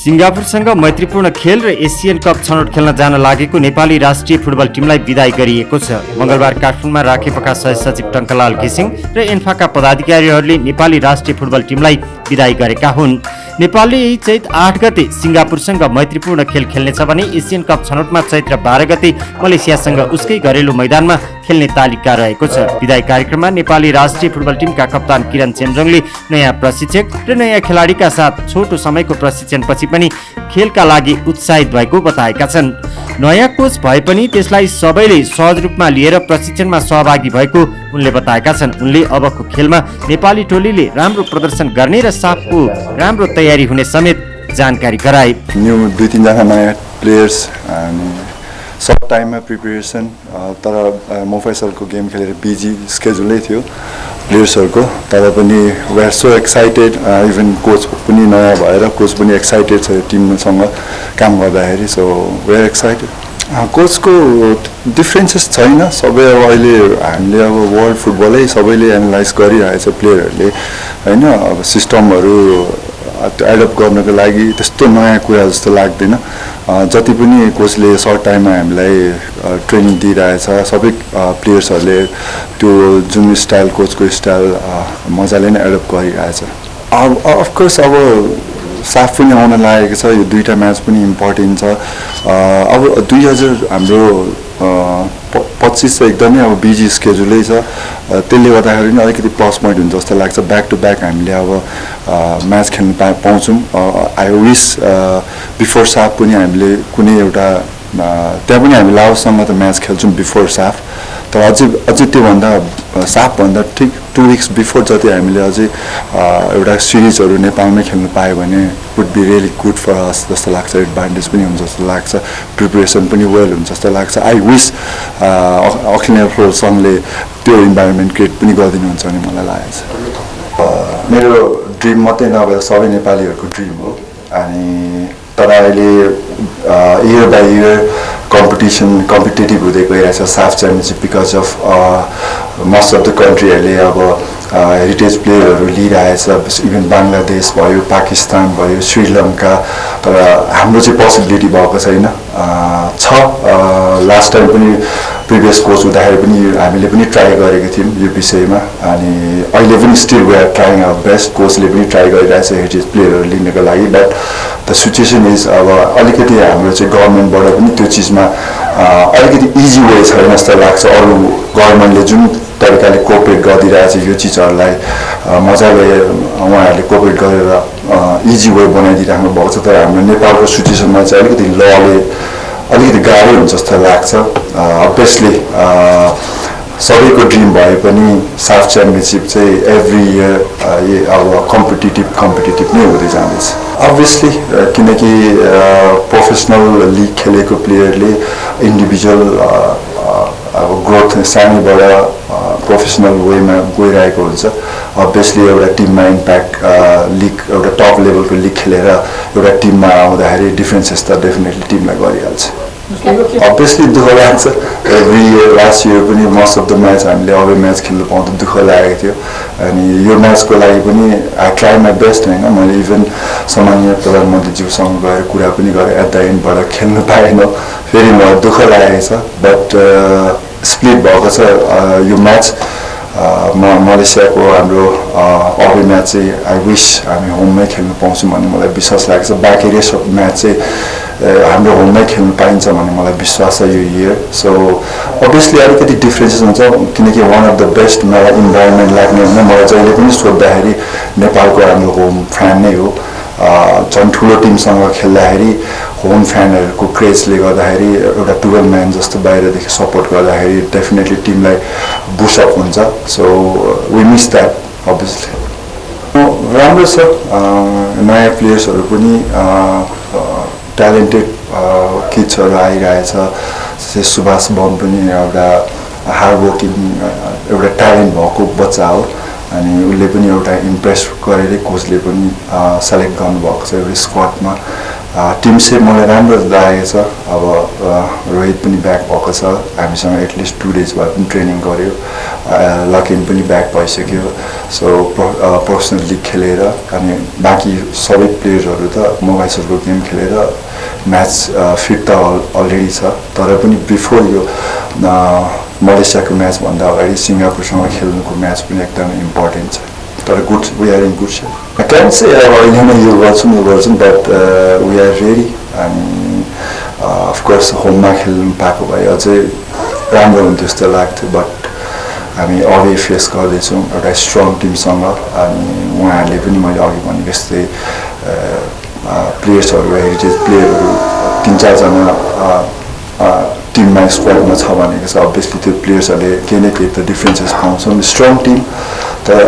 सिंगापुरसँग मैत्रीपूर्ण खेल र Asian cup छनौट खेल्न जान लागेको नेपाली राष्ट्रिय फुटबल टिमलाई बिदाई गरिएको छ। मंगलबार काठमाडौँमा राखेपका सहसचिव टंकलाल घिसिङ र एन्फाका पदाधिकारीहरूले नेपाली राष्ट्रिय फुटबल टिमलाई बिदाई गरेका हुन्। नेपालले यही चैत 8 गते सिंगापुरसँग मैत्रीपूर्ण खेल खेल्नेछ भने एसियन कप छनौटमा चैत्र 12 गते मलेसियासँग उसकै घरेलु मैदानमा खेल्ने तालिका रहेको छ। विदाई कार्यक्रममा नेपाली राष्ट्रिय फुटबल टिमका कप्तान किरण चेम्जोङले नयाँ प्रशिक्षक र नयाँ खेलाडीका साथ छोटो समयको प्रशिक्षणपछि पनि खेलका लागि उत्साहित भएको बताएका छन्। नयाँ कोच भए पनि त्यसलाई सबैले सहज रूपमा लिएर प्रशिक्षणमा सहभागी भएको उनले बताएका छन्। उनले अबको खेलमा नेपाली टोलीले राम्रो प्रदर्शन गर्ने र साफको राम्रो तयारी हुने समेत जानकारी गराए। न्यू 2-3 जना नयाँ प्लेयर्स अनि सर्ट टाइममा प्रिपरेसन, तर मोफाइसलको गेम खेलेर बिजी स्केड्युलै थियो प्लेयर्सहरूको, तर पनि we are so excited. Even coach पनि नयाँ भएर कोच पनि एक्साइटेड छ टिमसँग काम गर्दाखेरि, सो वी आर एक्साइटेड। कोचको डिफ्रेन्सेस छैन, सबै अब अहिले हामीले अब वर्ल्ड फुटबलै सबैले एनालाइज गरिरहेछ प्लेयरहरूले होइन। अब सिस्टमहरू एडप्ट गर्नको लागि त्यस्तो नयाँ कुरा जस्तो लाग्दैन। जति पनि कोचले सर्ट टाइममा हामीलाई ट्रेनिङ दिइरहेछ, सबै प्लेयर्सहरूले त्यो जुन स्टाइल कोचको स्टाइल मजाले नै एडप्ट गरिरहेछ। अफकोर्स अब साफ पनि आउन लागेको छ, यो 2टा म्याच पनि इम्पोर्टेन्ट छ। अब 2000 हाम्रो 25 एकदमै अब बिजी स्केड्युलै छ, त्यसले गर्दाखेरि पनि अलिकति प्लस पोइन्ट हुन्छ जस्तो लाग्छ। ब्याक टु ब्याक हामीले अब म्याच खेल्न पाउँछौँ। आई विस बिफोर साफ पनि हामीले कुनै एउटा त्यहाँ पनि हामी लाओससँग त म्याच खेल्छौँ बिफोर साफ, तर अझै त्योभन्दा साफभन्दा ठिक 2 weeks बिफोर जति हामीले अझै एउटा सिरिजहरू नेपालमै खेल्नु पायो भने would be really good for us जस्तो लाग्छ। एडभान्टेज पनि हुन्छ जस्तो लाग्छ, प्रिपरेसन पनि वेल हुन्छ जस्तो लाग्छ। आई विस अखिल नेपाल सङ्घले त्यो इन्भाइरोमेन्ट क्रिएट पनि गरिदिनुहुन्छ भने मलाई लागेको छ। मेरो ड्रिम मात्रै नभएर सबै नेपालीहरूको ड्रिम हो। अनि तर अहिले इयर बाई इयर कम्पिटेटिभ हुँदै गइरहेछ SAFF championship, because of most of the कन्ट्रीहरूले अब हेरिटेज प्लेयरहरू लिइरहेछ। इभन बङ्गलादेश भयो, पाकिस्तान भयो, श्रीलङ्का, तर हाम्रो चाहिँ पोसिबिलिटी भएको छैन। लास्ट टाइम पनि प्रिभियस कोच हुँदाखेरि पनि हामीले पनि ट्राई गरेको थियौँ यो विषयमा, अनि अहिले पनि still we are trying our best. कोचले पनि ट्राई गरिरहेछ हेरिटेज प्लेयरहरू लिनको लागि, बट द सिचुएसन इज अब अलिकति हाम्रो चाहिँ गभर्मेन्टबाट पनि त्यो चिजमा अलिकति इजी वे छैन जस्तो लाग्छ। अरू गभर्मेन्टले जुन तरिकाले कोअपरेट गरिदिरहेछ यो चिजहरूलाई मजाले उहाँहरूले कोअपरेट गरेर इजी वे बनाइदिइराख्नु भएको छ, तर हाम्रो नेपालको सिचुएसनमा चाहिँ अलिकति लले अलिकति गाह्रो हुन्छ जस्तो लाग्छ। अभियसली सबैको ड्रिम भए पनि साफ च्याम्पियनसिप चाहिँ एभ्री इयर अब कम्पिटिटिभ नै हुँदै जाँदैछ। अभियसली किनकि प्रोफेसनल लिग खेलेको प्लेयरले इन्डिभिजुअल अब ग्रोथ सानैबाट प्रोफेसनल वेमा गइरहेको हुन्छ। अभियसली एउटा टिममा इम्प्याक्ट लिग एउटा टप लेभलको लिग खेलेर एउटा टिममा आउँदाखेरि डिफ्रेन्सेस त डेफिनेटली टिमलाई गरिहाल्छ। अभियसली दुःख लाग्छ। एभ्री इयर लास्ट इयर पनि मोस्ट अफ द म्याच हामीले अवे म्याच खेल्नु पाउँदा दुःख लागेको थियो, अनि यो म्याचको लागि पनि आई ट्राई माई बेस्ट होइन। मैले इभन सामान्य प्रधानमन्त्रीज्यूसँग गएर कुरा पनि गरेँ, एट द एन्डबाट खेल्नु पाएन, फेरि मलाई दुःख लागेको छ। बट स्प्लिट भएको छ यो म्याच। मलेसियाको हाम्रो अवे म्याच चाहिँ आई विस हामी होममै खेल्नु पाउँछौँ भन्ने मलाई विश्वास लागेको छ। बाँकी रेस्ट अफ म्याच चाहिँ हाम्रो होममै खेल्नु पाइन्छ भन्ने मलाई विश्वास छ यो इयर। सो अभियसली अलिकति डिफ्रेन्सेस हुन्छ, किनकि वान अफ द बेस्ट मलाई इन्भाइरोमेन्ट लाग्ने होइन। मलाई जहिले पनि सोद्धाखेरि नेपालको हाम्रो होम फ्यान नै हो। झन् ठुलो टिमसँग खेल्दाखेरि होम फ्यानहरूको क्रेजले गर्दाखेरि एउटा 12 म्यान जस्तो बाहिरदेखि सपोर्ट गर्दाखेरि डेफिनेटली टिमलाई बुस्टअप हुन्छ। So we miss that obviously. राम्रो छ, नयाँ प्लेयर्सहरू पनि ट्यालेन्टेड किड्सहरू आइरहेछ। जस्तै सुभाष बम पनि एउटा हार्डवर्किङ एउटा ट्यालेन्ट भएको बच्चा हो, अनि उसले पनि एउटा इम्प्रेस गरेरै कोचले पनि सेलेक्ट गर्नुभएको छ एउटा स्क्वाडमा। टिम चाहिँ मलाई राम्रो लागेको छ अब रोहित पनि ब्याक भएको छ हामीसँग एटलिस्ट 2 days भए पनि ट्रेनिङ गऱ्यो लकिन पनि ब्याक भइसक्यो सो प्रोफेसनल लिग खेलेर अनि बाँकी सबै प्लेयर्सहरू त मोबाइलको गेम खेलेर म्याच फिट त अलरेडी छ तर पनि बिफोर यो मलेसियाको म्याचभन्दा अगाडि सिङ्गापुरसँग खेल्नुको म्याच पनि एकदम इम्पोर्टेन्ट छ तर good we are in good shape can चाहिँ अब अहिले नै यो गर्छौँ बट वी आर रेडी अनि अफकोर्स होममा खेल्नु पाएको भए अझै राम्रो हुन्थ्यो जस्तो लाग्थ्यो बट हामी अवे फेस गर्दैछौँ एउटा स्ट्रङ टिमसँग अनि उहाँहरूले पनि मैले अघि भनेको जस्तै प्लेयर्सहरू हेरिटेज प्लेयरहरू 3-4 जना टिममा स्क्वाडमा छ भनेको छ अभियसली त्यो प्लेयर्सहरूले केही न केही त डिफ्रेन्सेस पाउँछन् स्ट्रङ टिम तर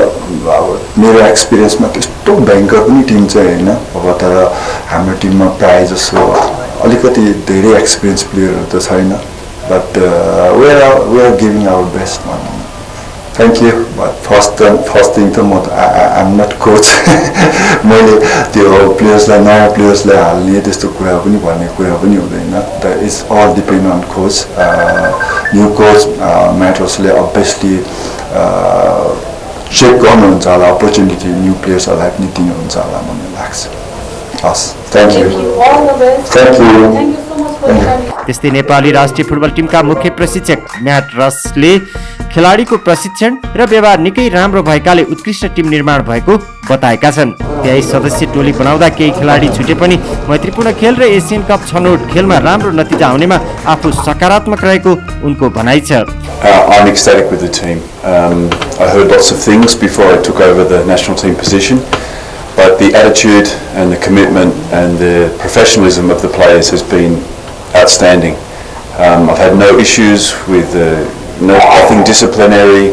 अब मेरो एक्सपिरियन्समा त्यस्तो भयङ्कर पनि टिम चाहिँ होइन अब तर हाम्रो टिममा प्रायः जसो अलिकति धेरै एक्सपिरियन्स प्लेयरहरू त छैन but we are giving our best thank you first thing त म आइएम नट कोच मैले त्यो प्लेयर्सलाई नयाँ प्लेयर्सलाई हाल्ने त्यस्तो कुरा पनि भन्ने कुरा पनि हुँदैन the it's all depend on coach new coach म्याटर्सले अभियसली चेक गर्नुहुन्छ होला अपर्च्युनिटी न्यू प्लेयर्सहरूलाई पनि दिनुहुन्छ होला भन्ने लाग्छ हस् थ्याङ्क यू थ्याङ्क यू त्यस्तै नेपाली राष्ट्रिय फुटबल टिमका मुख्य प्रशिक्षक म्याट रसले खेलाडीको प्रशिक्षण र व्यवहार निकै राम्रो भएकाले उत्कृष्ट टिम निर्माण भएको बताएका छन् 23 सदस्य टोली बनाउँदा केही खेलाडी छुटे पनि मैत्रीपूर्ण खेल र एसियन कप छनौट खेलमा राम्रो नतिजा आउनेमा आफू सकारात्मक रहेको उनको भनाइ छ I'm ecstatic with the team. I heard lots of things before I took over the national team position, but the attitude and the commitment and the professionalism of the players has been outstanding. I've had no issues with nothing disciplinary,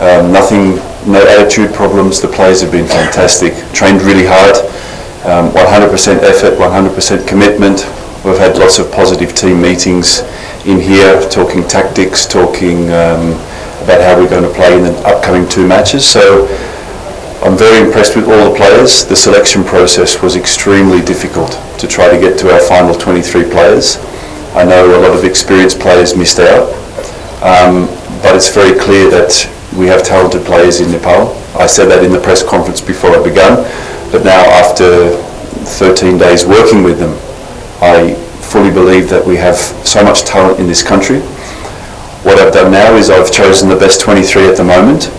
no attitude problems. The players have been fantastic, trained really hard, 100% effort, 100% commitment. We've had lots of positive team meetings in here, talking tactics, talking about how we're going to play in the upcoming 2 matches. So I'm very impressed with all the players. The selection process was extremely difficult to try to get to our final 23 players. I know a lot of experienced players missed out, but it's very clear that we have talented players in Nepal. I said that in the press conference before I began, but now after 13 days working with them, I fully believe that we have so much talent in this country. What I've done now is I've chosen the best 23 at the moment,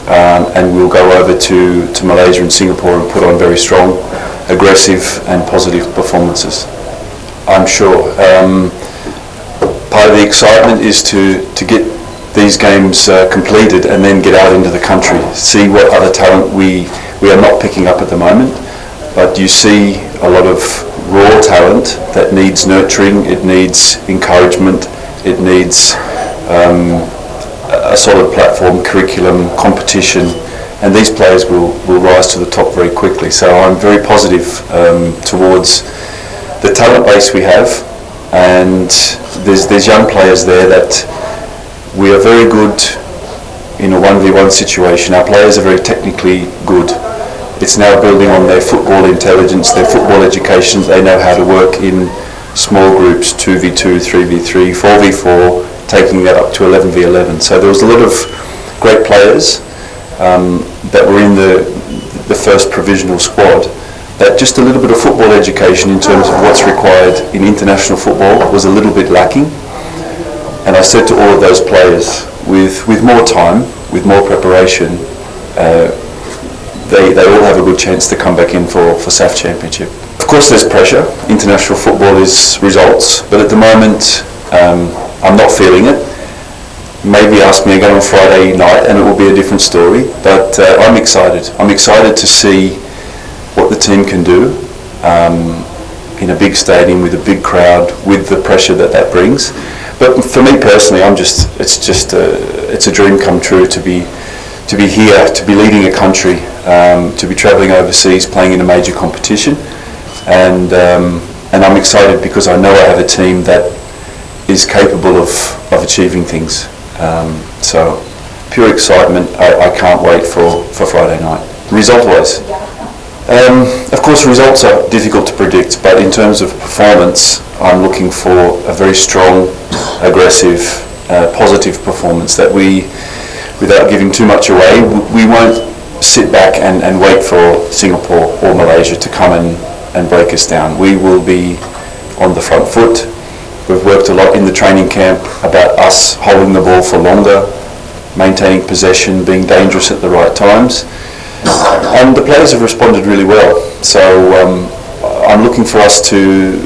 and we'll go over to Malaysia and Singapore and put on very strong, aggressive and positive performances. I'm sure part of the excitement is to get these games completed and then get out into the country, see what other talent we are not picking up at the moment, but you see a lot of raw talent that needs nurturing, it needs encouragement, it needs a solid platform, curriculum, competition, and these players will rise to the top very quickly. So I'm very positive towards the talent base we have, and there's young players there that we are very good in a 1v1 situation. Our players are very technically good. It's now building on their football intelligence, their football education. They know how to work in small groups, 2v2, 3v3, 4v4, taking that up to 11v11. So there was a lot of great players that were in the first provisional squad, that just a little bit of football education in terms of what's required in international football was a little bit lacking. And I said to all of those players, with more time, with more preparation, they all have a good chance to come back in for SAF Championship. Of course there's pressure. International football is results, but at the moment I'm not feeling it. Maybe ask me again on Friday night and it will be a different story, but I'm excited. I'm excited to see what the team can do in a big stadium with a big crowd, with the pressure that brings. But for me personally, it's a dream come true to be here, to be leading a country, to be travelling overseas, playing in a major competition, and I'm excited because I know I have a team that is capable of achieving things. So pure excitement. I can't wait for Friday night. Result-wise, Of course, results are difficult to predict, but in terms of performance, I'm looking for a very strong, aggressive, positive performance that we, without giving too much away, we won't sit back and wait for Singapore or Malaysia to come and break us down. We will be on the front foot. We've worked a lot in the training camp about us holding the ball for longer, maintaining possession, being dangerous at the right times. And the players have responded really well. So I'm looking for us to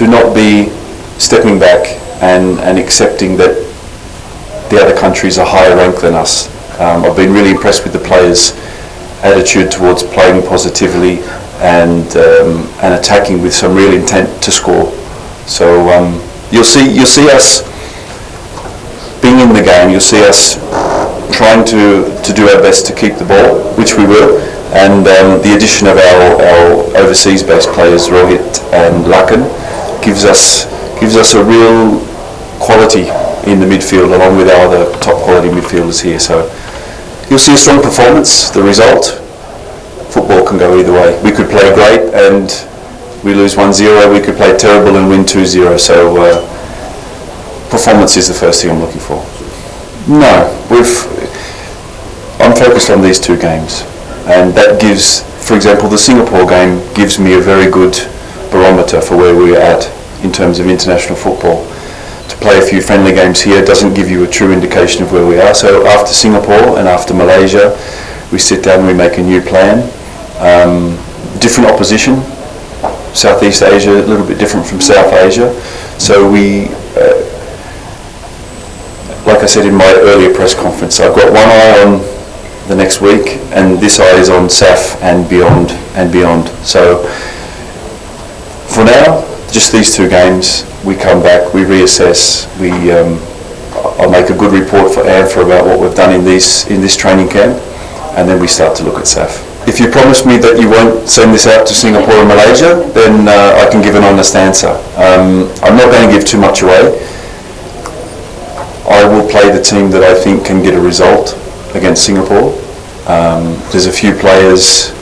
not be stepping back and accepting that the other countries are higher ranked than us. I've been really impressed with the players' attitude towards playing positively and attacking with some real intent to score. So you'll see us being in the game. You'll see us trying to do our best to keep the ball, which we will, and the addition of our overseas-based players, Rohit and Lakan, gives us a real quality in the midfield, along with our other top-quality midfielders here. So you'll see a strong performance. The result, football can go either way. We could play great and we lose 1-0. We could play terrible and win 2-0. So performance is the first thing I'm looking for. No, I'm focused on these two games, and that gives, for example, the Singapore game gives me a very good barometer for where we're at in terms of international football. To play a few friendly games here doesn't give you a true indication of where we are. So after Singapore and after Malaysia, we sit down and we make a new plan. Different opposition, Southeast Asia, a little bit different from South Asia. So we, like I said in my earlier press conference, I've got one eye on the next week, and this eye is on SAF and beyond and beyond. So for now, just these two games, we come back, we reassess, I'll make a good report for ANFA about what we've done in this training camp, and then we start to look at SAF. If you promise me that you won't send this out to Singapore and Malaysia, then I can give an honest answer. I'm not going to give too much away. I will play the team that I think can get a result against Singapore. There's a few players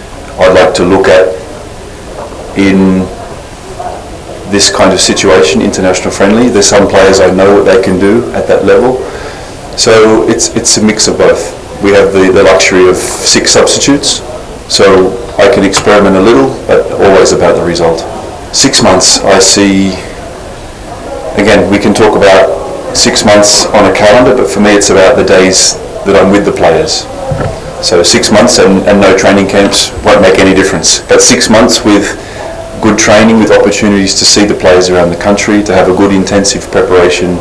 I'd like to look at in this kind of situation, international friendly. There's some players I know what they can do at that level. So it's a mix of both. We have the luxury of 6 substitutes, so I can experiment a little, but always about the result. 6 months, I see, again, we can talk about 6 months on a calendar, but for me it's about the days that I'm with the players. So 6 months and no training camps won't make any difference. But 6 months with good training, with opportunities to see the players around the country, to have a good intensive preparation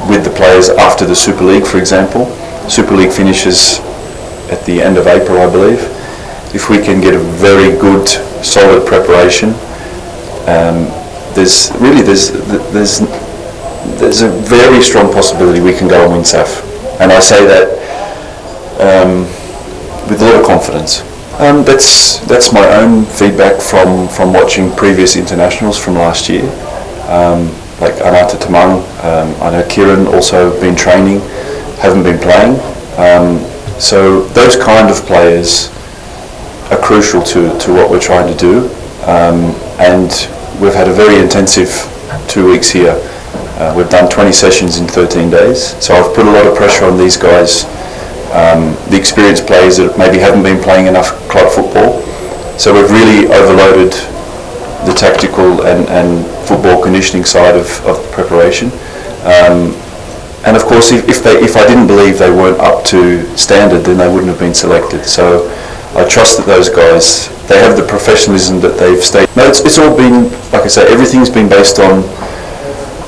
with the players after the Super League, for example. Super League finishes at the end of April, I believe. If we can get a very good, solid preparation, there's a very strong possibility we can go and win SAF. And I say that with a lot of confidence. That's my own feedback from watching previous internationals from last year. Like Anata Tamang, I know Kieran also been training, haven't been playing. So those kind of players are crucial to what we're trying to do. And we've had a very intensive 2 weeks here. We've done 20 sessions in 13 days. So I've put a lot of pressure on these guys, the experienced players that maybe haven't been playing enough club football. So we've really overloaded the tactical and football conditioning side of preparation. And of course, if I didn't believe they weren't up to standard, then they wouldn't have been selected. So I trust that those guys, they have the professionalism that they've stated. No, it's all been, like I say, everything's been based on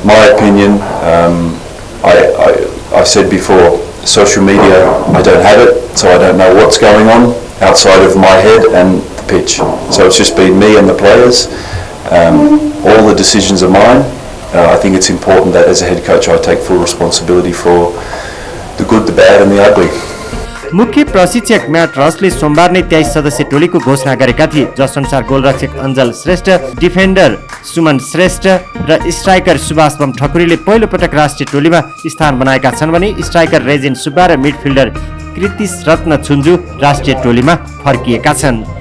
my opinion. I said before, social media, I don't have it, so I don't know what's going on outside of my head and the pitch. So it's just been me and the players. All the decisions are mine. I think it's important that as a head coach I take full responsibility for the good, the bad and the ugly. मुख्य प्रशिक्षक mat रसले सोमबार नै 23 सदस्यीय टोलीको घोषणा गरेका थिए, जसअनुसार गोलरक्षक अञ्जल श्रेष्ठ, डिफेन्डर सुमन श्रेष्ठ र स्ट्राइकर सुभाष बम ठकुरीले पहिलो पटक राष्ट्रिय टोलीमा स्थान बनाएका छन् भने स्ट्राइकर रेजेन सुब्बा र मिडफिल्डर कृतिश रत्न छुन्जु राष्ट्रिय टोलीमा फर्किएका छन्।